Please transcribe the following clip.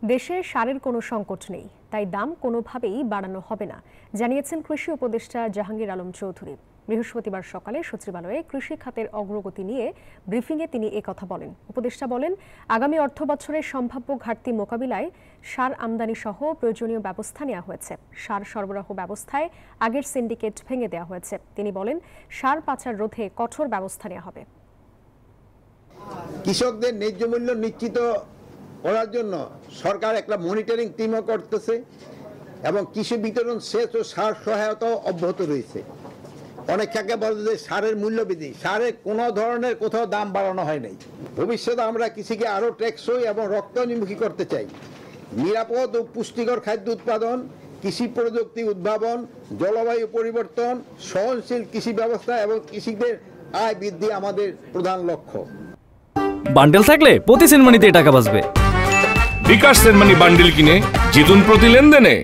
দেশে সারের কোনো সংকট নেই, তাই দাম কোনোভাবেই বাড়ানো হবে না, জানিয়েছেন কৃষি উপদেষ্টা জাহাঙ্গীর আলম চৌধুরী। বৃহস্পতিবার সকালে সচিবালয়ে কৃষি খাতের অগ্রগতি নিয়ে ব্রিফিংয়ে তিনি একথা বলেন। উপদেষ্টা বলেন, আগামী অর্থবছরের সম্ভাব্য ঘাটতি মোকাবিলায় সার আমদানি সহ প্রয়োজনীয় ব্যবস্থা নেওয়া হয়েছে। সার সরবরাহ ব্যবস্থায় আগের সিন্ডিকেট ভেঙে দেওয়া হয়েছে। তিনি বলেন, সার পাচার রোধে কঠোর ব্যবস্থা নেওয়া হবে। কৃষকদের ন্যায্য মূল্য নিশ্চিত করার জন্য সরকার একটা মনিটরিং টিমও করতেছে এবং কৃষি বিতরণ, সেচ ও সার সহায়তাও অব্যাহত রয়েছে। অনেক খাকে বলে যে সারের মূল্য বৃদ্ধি, সারের কোনো ধরনের কোথাও দাম বাড়ানো হয় নাই। ভবিষ্যতে আমরা কৃষিকে আরও টেকসই এবং রপ্তানিমুখী করতে চাই। নিরাপদ ও পুষ্টিকর খাদ্য উৎপাদন, কৃষি প্রযুক্তি উদ্ভাবন, জলবায়ু পরিবর্তন, সহনশীল কৃষি ব্যবস্থা এবং কৃষকদের আয় বৃদ্ধি আমাদের প্রধান লক্ষ্য। বান্ডেল থাকলে প্রতি সেনমানিতে টাকা বাঁচবে। বিকাশ সেনমানি বান্ডেল কিনে জিতুন প্রতি লেনদেনে।